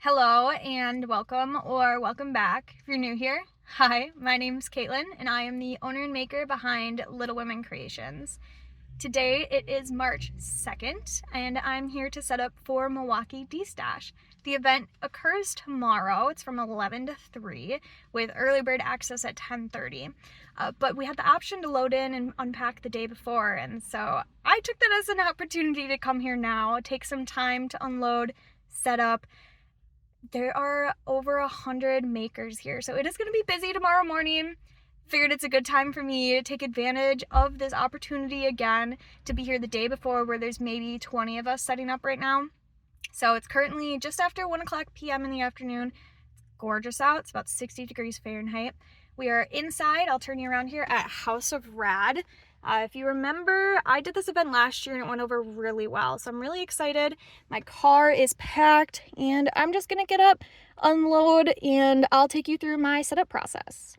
Hello and welcome or welcome back if you're new here. Hi, my name's Caitlin and I am the owner and maker behind Little Women Creations. Today it is March 2nd and I'm here to set up for MKE Destash. The event occurs tomorrow. It's from 11 to 3 with early bird access at 10:30. But we had the option to load in and unpack the day before, and so I took that as an opportunity to come here now, take some time to unload, set up. There are over 100 makers here, so it is going to be busy tomorrow morning. Figured it's a good time for me to take advantage of this opportunity again to be here the day before, where there's maybe 20 of us setting up right now. So it's currently just after 1 o'clock p.m. in the afternoon. It's gorgeous out. It's about 60 degrees Fahrenheit. We are inside. I'll turn you around here at House of Rad. If you remember, I did this event last year and it went over really well. So I'm really excited. My car is packed and I'm just gonna get up, unload, and I'll take you through my setup process.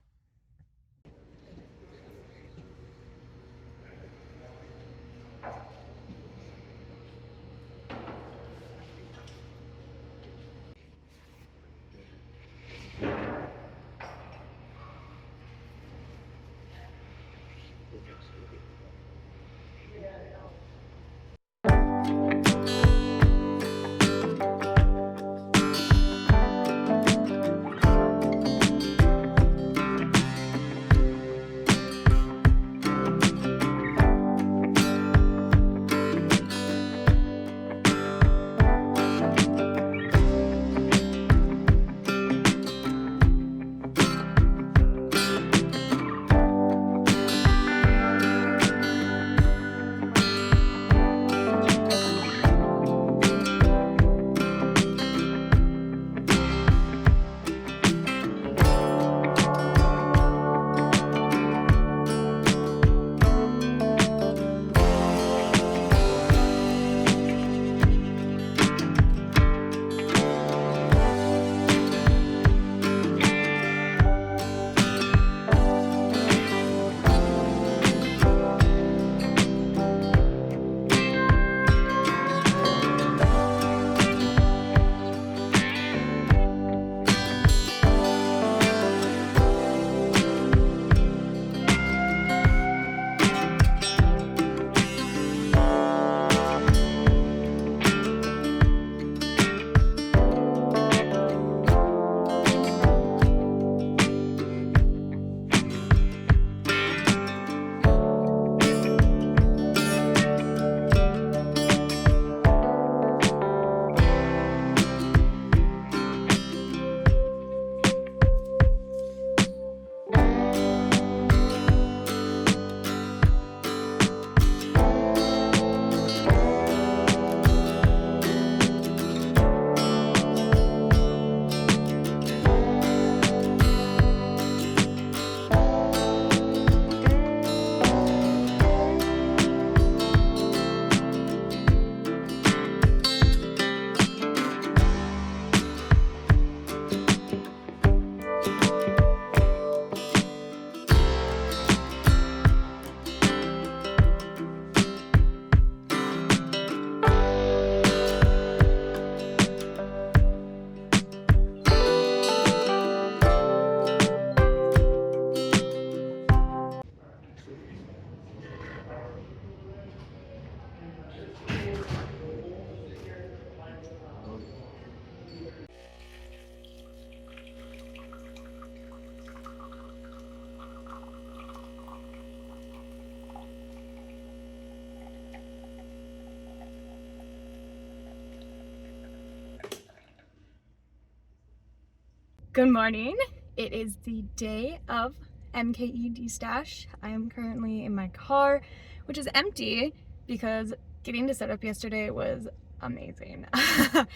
Good morning. It is the day of MKE Destash. I am currently in my car, which is empty because getting to set up yesterday was amazing. I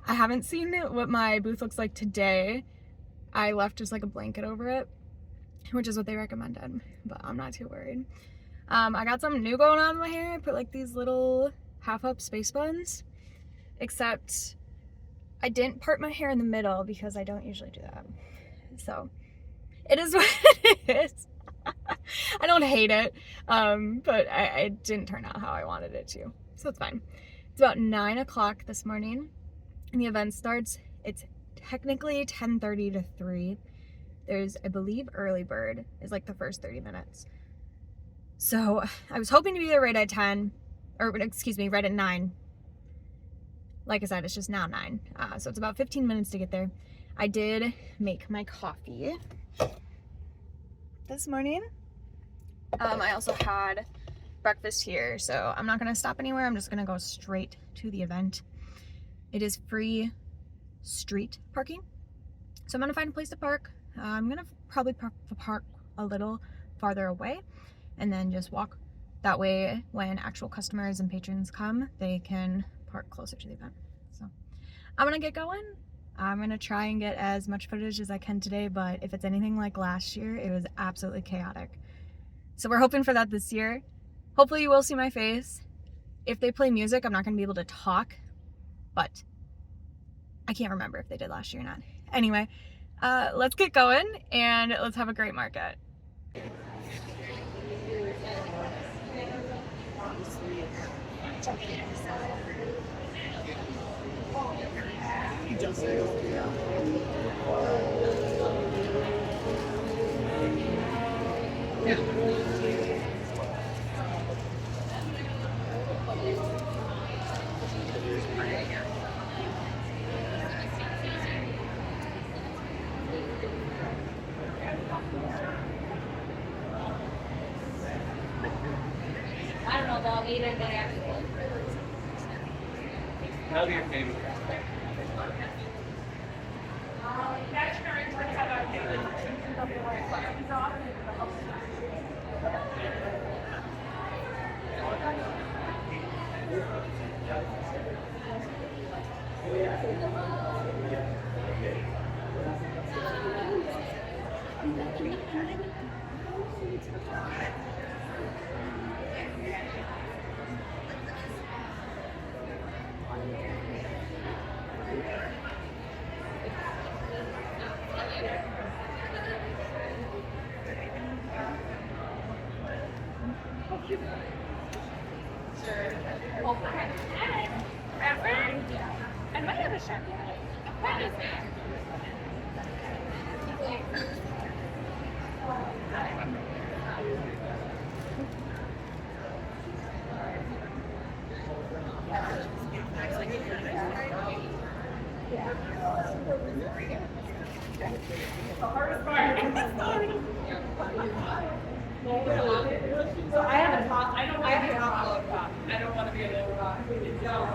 haven't seen what my booth looks like today. I left just like a blanket over it, which is what they recommended, but I'm not too worried. I got something new going on in my hair. I put like these little half-up space buns, except I didn't part my hair in the middle because I don't usually do that. So it is what it is. I don't hate it, but it didn't turn out how I wanted it to, so it's fine. It's about 9 o'clock this morning, and the event starts It's technically 10:30 to 3. There's, I believe, early bird is like the first 30 minutes. So I was hoping to be there right at 10, or excuse me, right at 9. Like I said, it's just now 9. So it's about 15 minutes to get there. I did make my coffee this morning. I also had breakfast here, so I'm not gonna stop anywhere. I'm just gonna go straight to the event. It is free street parking, so I'm gonna find a place to park. I'm gonna probably park a little farther away and then just walk. That way when actual customers and patrons come, they can park closer to the event. So I'm gonna get going. I'm gonna try and get as much footage as I can today, but if it's anything like last year, it was absolutely chaotic. So we're hoping for that this year. Hopefully you will see my face. If they play music, I'm not gonna be able to talk, but I can't remember if they did last year or not. Anyway, let's get going and let's have a great market. I don't know about either, but That'll be your favorite. And my other shirt. What is it? So I have a top. I don't want to be a top. I don't want to be a low top. No.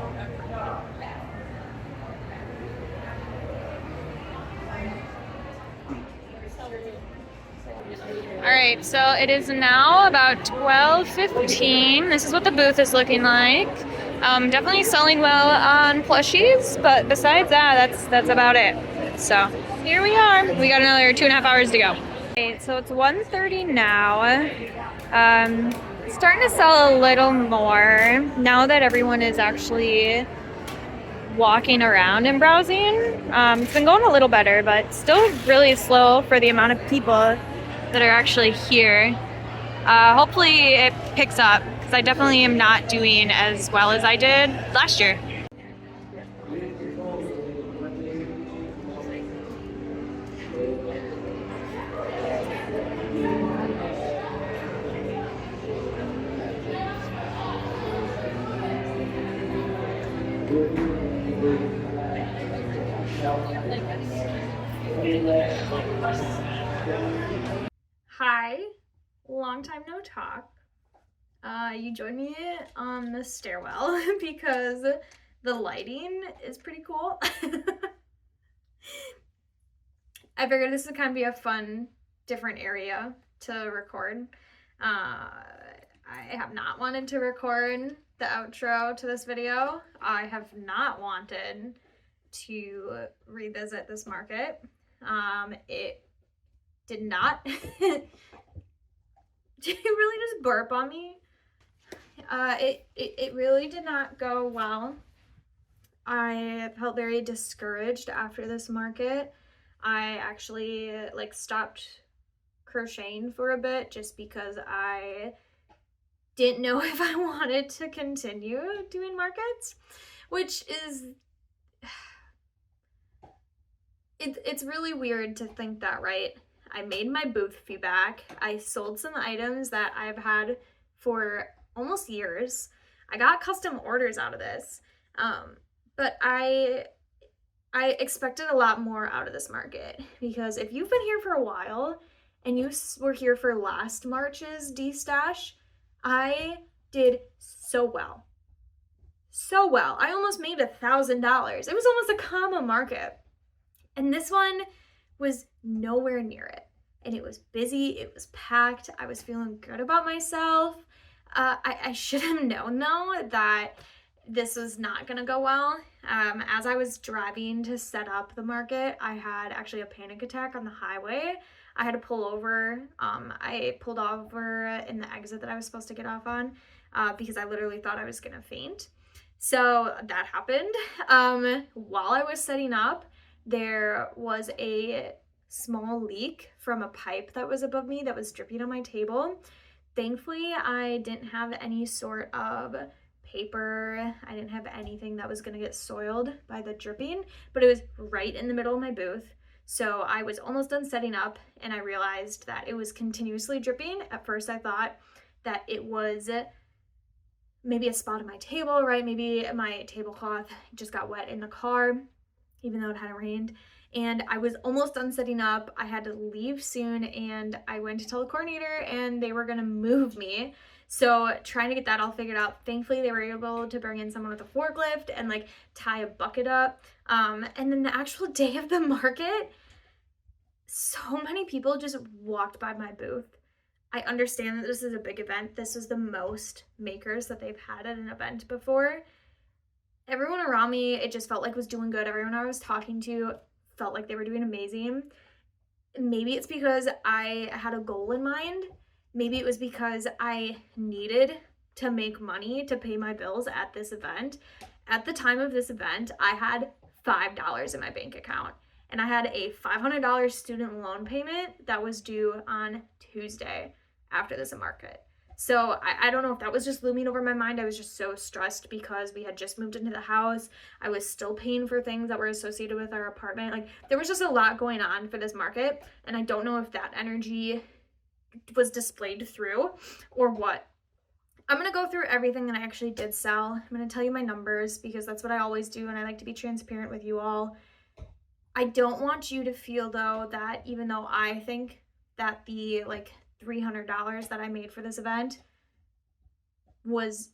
All right, so it is now about 12:15. This is what the booth is looking like. Definitely selling well on plushies, but besides that, that's about it. So here we are. We got another 2.5 hours to go. Okay, so it's 1:30 now. Starting to sell a little more now that everyone is actually walking around and browsing. It's been going a little better, but still really slow for the amount of people that are actually here. Hopefully it picks up, because I definitely am not doing as well as I did last year. Hi, long time no talk. You joined me on the stairwell because the lighting is pretty cool. I figured this would kind of be a fun, different area to record. I have not wanted to record the outro to this video. I have not wanted to revisit this market. It did not. Did you really just burp on me? It really did not go well. I felt very discouraged after this market. I actually stopped crocheting for a bit just because I didn't know if I wanted to continue doing markets, which is it's really weird to think that, right? I made my booth fee back. I sold some items that I've had for almost years. I got custom orders out of this. But I expected a lot more out of this market, because if you've been here for a while and you were here for last March's Destash, I did so well. So well. I almost made $1,000. It was almost a comma market. And this one was nowhere near it. And it was busy, it was packed, I was feeling good about myself. I should have known though that this was not gonna go well. As I was driving to set up the market, I had actually a panic attack on the highway. I had to pull over. I pulled over in the exit that I was supposed to get off on because I literally thought I was gonna faint. So that happened. While I was setting up, there was a small leak from a pipe that was above me that was dripping on my table. Thankfully, I didn't have any sort of paper. I didn't have anything that was gonna get soiled by the dripping, but it was right in the middle of my booth. So I was almost done setting up and I realized that it was continuously dripping. At first I thought that it was maybe a spot on my table, right? Maybe my tablecloth just got wet in the car, even though it hadn't rained. And I was almost done setting up. I had to leave soon and I went to tell the coordinator and they were gonna move me. So trying to get that all figured out. Thankfully, they were able to bring in someone with a forklift and like tie a bucket up. And then the actual day of the market, so many people just walked by my booth. I understand that this is a big event. This was the most makers that they've had at an event before. Everyone around me, it just felt like was doing good. Everyone I was talking to felt like they were doing amazing. Maybe it's because I had a goal in mind. Maybe it was because I needed to make money to pay my bills at this event. At the time of this event, I had $5 in my bank account and I had a $500 student loan payment that was due on Tuesday after this market. So I don't know if that was just looming over my mind. I was just so stressed because we had just moved into the house. I was still paying for things that were associated with our apartment. Like there was just a lot going on for this market. And I don't know if that energy was displayed through or what. I'm going to go through everything that I actually did sell. I'm going to tell you my numbers because that's what I always do. And I like to be transparent with you all. I don't want you to feel though that even though I think that the like $300 that I made for this event was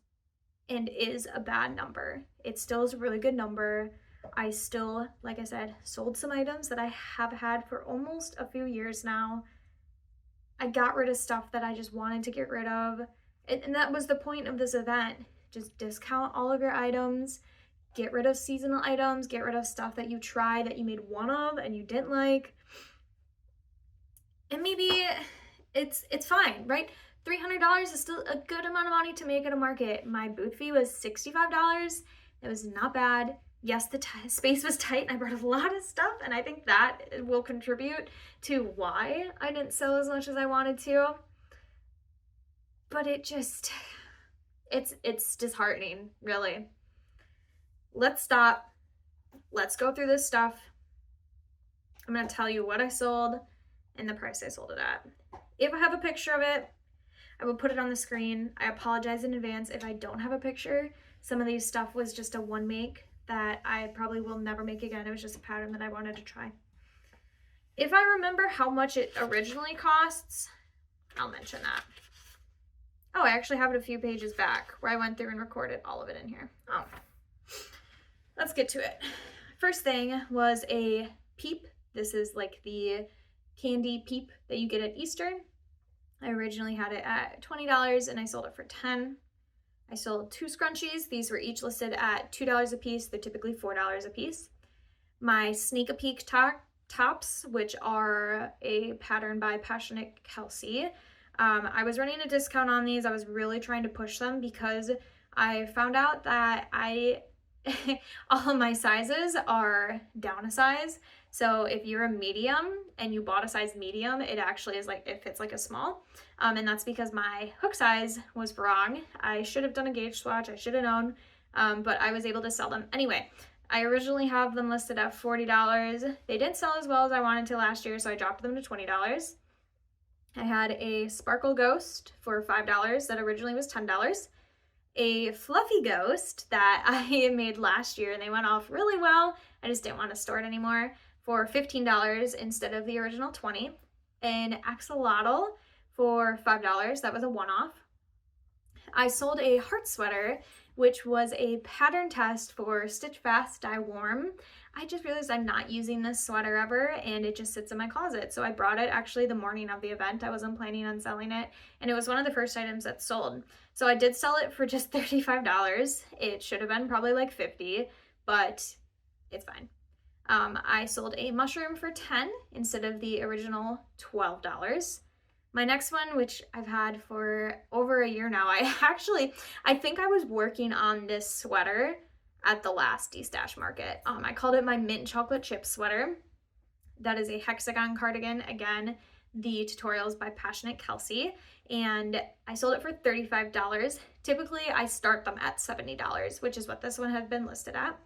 and is a bad number. It still is a really good number. I still, like I said, sold some items that I have had for almost a few years now. I got rid of stuff that I just wanted to get rid of. And that was the point of this event. Just discount all of your items, get rid of seasonal items, get rid of stuff that you tried that you made one of and you didn't like. And maybe it's fine, right? $300 is still a good amount of money to make at a market. My booth fee was $65. It was not bad. Yes, the space was tight and I brought a lot of stuff, and I think that will contribute to why I didn't sell as much as I wanted to. But it's disheartening, really. Let's stop. Let's go through this stuff. I'm going to tell you what I sold and the price I sold it at. If I have a picture of it, I will put it on the screen. I apologize in advance if I don't have a picture. Some of these stuff was just a one make that I probably will never make again. It was just a pattern that I wanted to try. If I remember how much it originally costs, I'll mention that. Oh, I actually have it a few pages back where I went through and recorded all of it in here. Oh, let's get to it. First thing was a peep. This is like the candy peep that you get at Easter. I originally had it at $20 and I sold it for $10. I sold 2 scrunchies. These were each listed at $2 a piece. They're typically $4 a piece. My Sneak a Peek tops, which are a pattern by Passionate Kelsey. I was running a discount on these. I was really trying to push them because I found out that all of my sizes are down a size. So if you're a medium and you bought a size medium, it actually is like, it fits like a small. And that's because my hook size was wrong. I should have done a gauge swatch. I should have known, but I was able to sell them. Anyway, I originally have them listed at $40. They didn't sell as well as I wanted to last year, so I dropped them to $20. I had a Sparkle Ghost for $5 that originally was $10. A Fluffy Ghost that I made last year and they went off really well. I just didn't want to store it anymore, for $15 instead of the original $20. An Axolotl for $5. That was a one-off. I sold a heart sweater, which was a pattern test for Stitch Fast, Dye Warm. I just realized I'm not using this sweater ever and it just sits in my closet. So I brought it actually the morning of the event. I wasn't planning on selling it, and it was one of the first items that sold. So I did sell it for just $35. It should have been probably like $50, but it's fine. I sold a mushroom for $10 instead of the original $12. My next one, which I've had for over a year now, I think I was working on this sweater at the last Destash market. I called it my mint chocolate chip sweater. That is a hexagon cardigan. Again, the tutorial is by Passionate Kelsey, and I sold it for $35. Typically, I start them at $70, which is what this one had been listed at.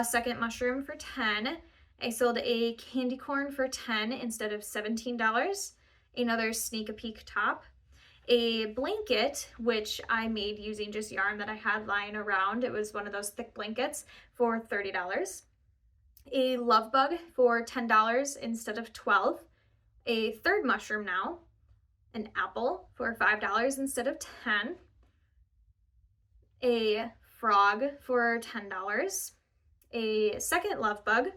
Second mushroom for $10. I sold a candy corn for $10 instead of $17. Another Sneak a Peek top. A blanket, which I made using just yarn that I had lying around. It was one of those thick blankets, for $30. A love bug for $10 instead of $12. A third mushroom now. An apple for $5 instead of $10. A frog for $10. A second love bug.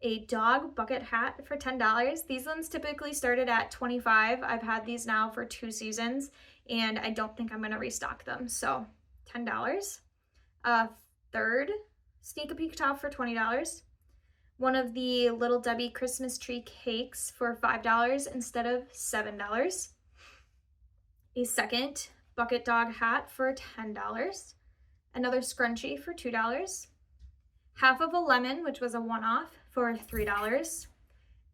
A dog bucket hat for $10. These ones typically started at $25. I've had these now for 2 seasons and I don't think I'm going to restock them. So $10. Third Sneak a Peek top for $20. One of the Little Debbie Christmas tree cakes for $5 instead of $7. A second bucket dog hat for $10. Another scrunchie for $2. Half of a lemon, which was a one-off, for $3.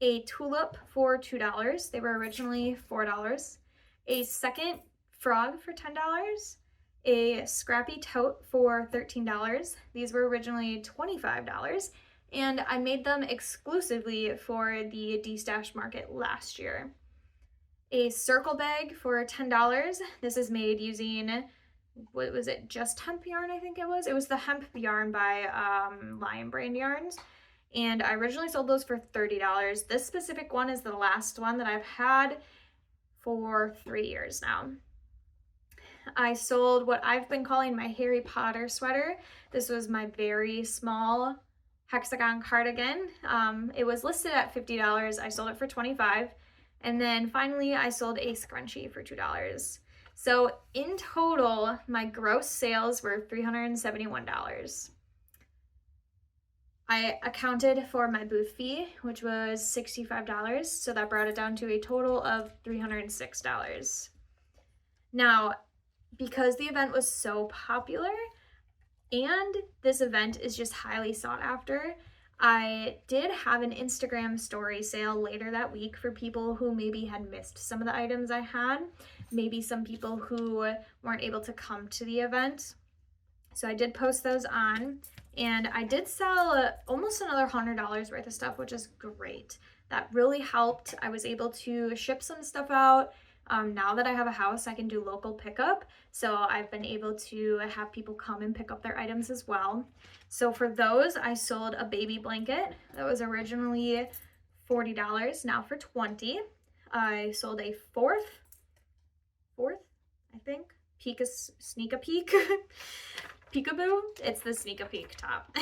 A tulip for $2. They were originally $4. A second frog for $10. A scrappy tote for $13. These were originally $25, and I made them exclusively for the Destash market last year. A circle bag for $10. This is made using, what was it, just hemp yarn, I think it was. It was the hemp yarn by Lion Brand Yarns. And I originally sold those for $30. This specific one is the last one that I've had for 3 years now. I sold what I've been calling my Harry Potter sweater. This was my very small hexagon cardigan. It was listed at $50. I sold it for $25. And then finally I sold a scrunchie for $2. So in total, my gross sales were $371. I accounted for my booth fee, which was $65, so that brought it down to a total of $306. Now, because the event was so popular, and this event is just highly sought after, I did have an Instagram story sale later that week for people who maybe had missed some of the items I had, maybe some people who weren't able to come to the event. So I did post those on, and I did sell almost another $100 worth of stuff, which is great. That really helped. I was able to ship some stuff out. Now that I have a house, I can do local pickup. So I've been able to have people come and pick up their items as well. So for those, I sold a baby blanket that was originally $40, now for $20. I sold a fourth, I think, Sneak a Peek. Peekaboo, it's the Sneak a Peek top.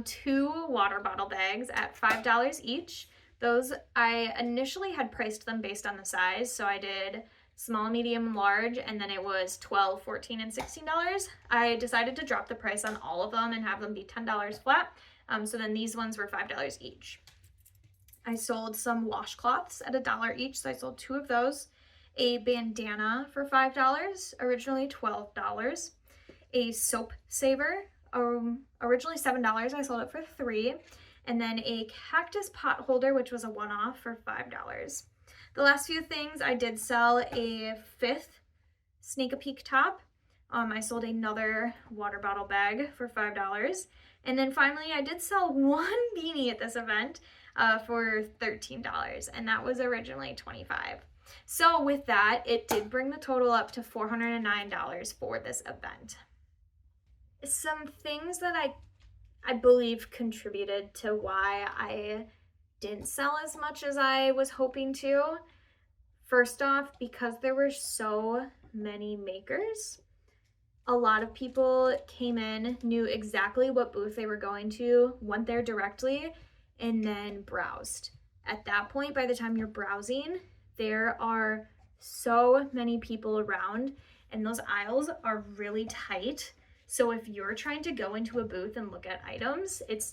2 water bottle bags at $5 each. Those, I initially had priced them based on the size, so I did small, medium, large, and then it was $12, $14, and $16. I decided to drop the price on all of them and have them be $10 flat, so then these ones were $5 each. I sold some washcloths at $1 each, so I sold 2 of those. A bandana for $5, originally $12. A soap saver, originally $7, I sold it for $3. And then a cactus pot holder, which was a one-off, for $5. The last few things, I did sell a 5th Sneak a Peek top. I sold another water bottle bag for $5. And then finally, I did sell one beanie at this event for $13, and that was originally $25. So with that, it did bring the total up to $409 for this event. Some things that I believe contributed to why I didn't sell as much as I was hoping to. First off, because there were so many makers, a lot of people came in, knew exactly what booth they were going to, went there directly, and then browsed. At that point, by the time you're browsing, there are so many people around, and those aisles are really tight. So if you're trying to go into a booth and look at items, it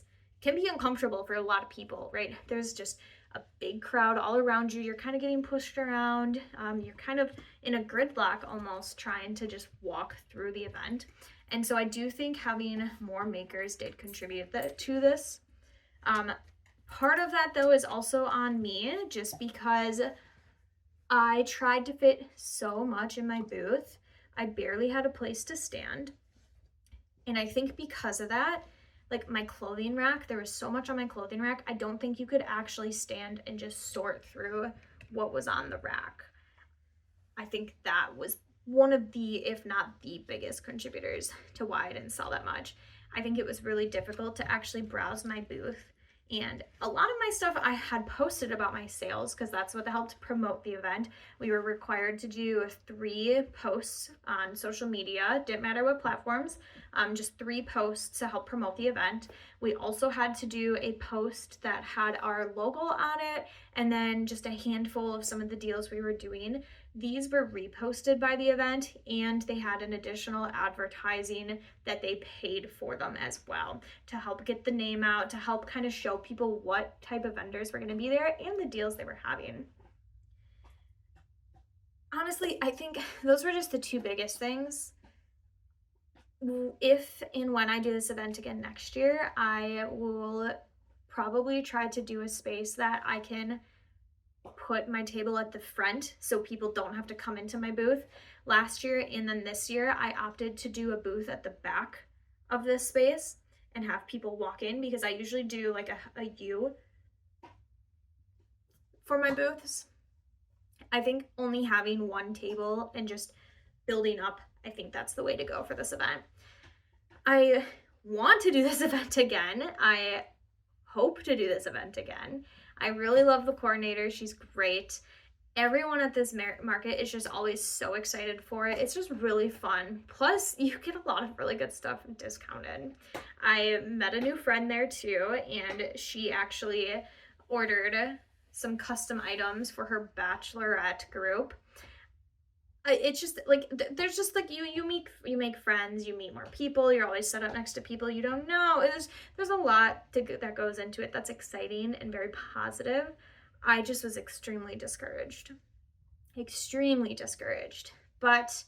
can be uncomfortable for a lot of people, right? There's just a big crowd all around you. You're kind of getting pushed around. You're kind of in a gridlock almost, trying to just walk through the event. And so I do think having more makers did contribute to this. Part of that though is also on me, just because I tried to fit so much in my booth. I barely had a place to stand. And I think because of that, like my clothing rack, there was so much on my clothing rack, I don't think you could actually stand and just sort through what was on the rack. I think that was one of the, if not the biggest contributors to why I didn't sell that much. I think it was really difficult to actually browse my booth. And a lot of my stuff I had posted about my sales, because that's what helped promote the event. We were required to do 3 posts on social media, didn't matter what platforms, just 3 posts to help promote the event. We also had to do a post that had our logo on it, and then just a handful of some of the deals we were doing. These were reposted by the event, and they had an additional advertising that they paid for them as well to help get the name out, to help kind of show people what type of vendors were going to be there and the deals they were having. Honestly, I think those were just the 2 biggest things. If and when I do this event again next year, I will probably try to do a space that I can put my table at the front so people don't have to come into my booth. Last year and then this year, I opted to do a booth at the back of this space and have people walk in, because I usually do like a U for my booths. I think only having one table and just building up, I think that's the way to go for this event. I want to do this event again. I hope to do this event again. I really love the coordinator. She's great. Everyone at this market is just always so excited for it. It's just really fun. Plus, you get a lot of really good stuff discounted. I met a new friend there too, and she actually ordered some custom items for her bachelorette group. It's just like, there's just like you make friends, you meet more people, you're always set up next to people you don't know. There's a lot that goes into it that's exciting and very positive. I just was extremely discouraged, but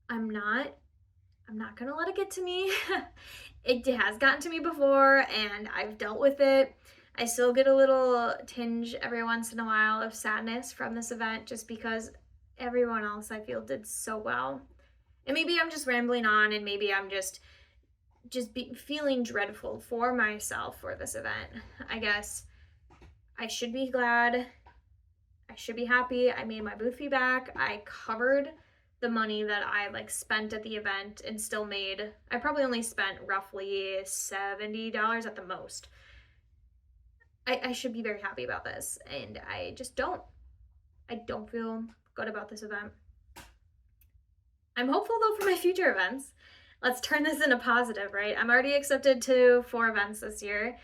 I'm not gonna let it get to me. It has gotten to me before and I've dealt with it. I still get a little tinge every once in a while of sadness from this event, just because everyone else I feel did so well. And maybe I'm just rambling on, and maybe I'm just feeling dreadful for myself for this event. I guess I should be glad. I should be happy. I made my booth fee back. I covered the money that I spent at the event and still made. I probably only spent roughly $70 at the most. I should be very happy about this, and I just don't. I don't feel good about this event. I'm hopeful though for my future events. Let's turn this into positive, right? I'm already accepted to 4 events this year.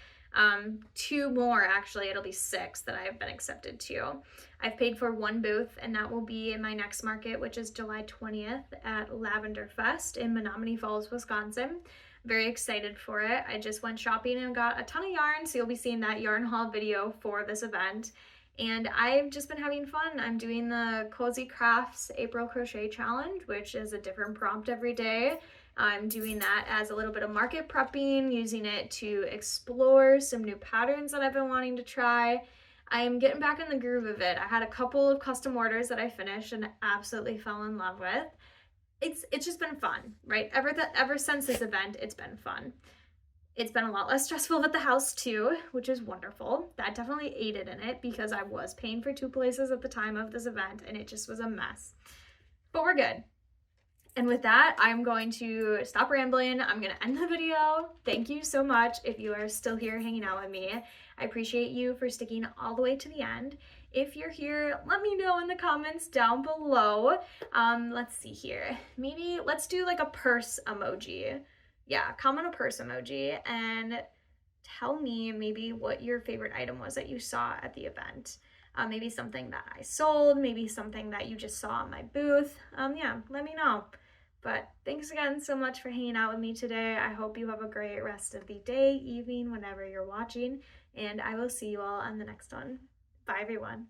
2 more actually, it'll be 6 that I have been accepted to. I've paid for 1 booth, and that will be in my next market, which is July 20th at Lavender Fest in Menominee Falls, Wisconsin. Very excited for it. I just went shopping and got a ton of yarn, so you'll be seeing that yarn haul video for this event. And I've just been having fun. I'm doing the Cozy Crafts April Crochet Challenge, which is a different prompt every day. I'm doing that as a little bit of market prepping, using it to explore some new patterns that I've been wanting to try. I'm getting back in the groove of it. I had a couple of custom orders that I finished and absolutely fell in love with. it's just been fun, right? Ever since this event, it's been fun. It's been a lot less stressful with the house too, which is wonderful. That definitely aided in it because I was paying for 2 places at the time of this event and it just was a mess. But we're good. And with that, I'm going to stop rambling. I'm going to end the video. Thank you so much if you are still here hanging out with me. I appreciate you for sticking all the way to the end. If you're here, let me know in the comments down below. Let's see here. Maybe let's do like a purse emoji. Yeah, comment a purse emoji and tell me maybe what your favorite item was that you saw at the event. Maybe something that I sold, maybe something that you just saw on my booth. Yeah, let me know. But thanks again so much for hanging out with me today. I hope you have a great rest of the day, evening, whenever you're watching, and I will see you all on the next one. Bye, everyone.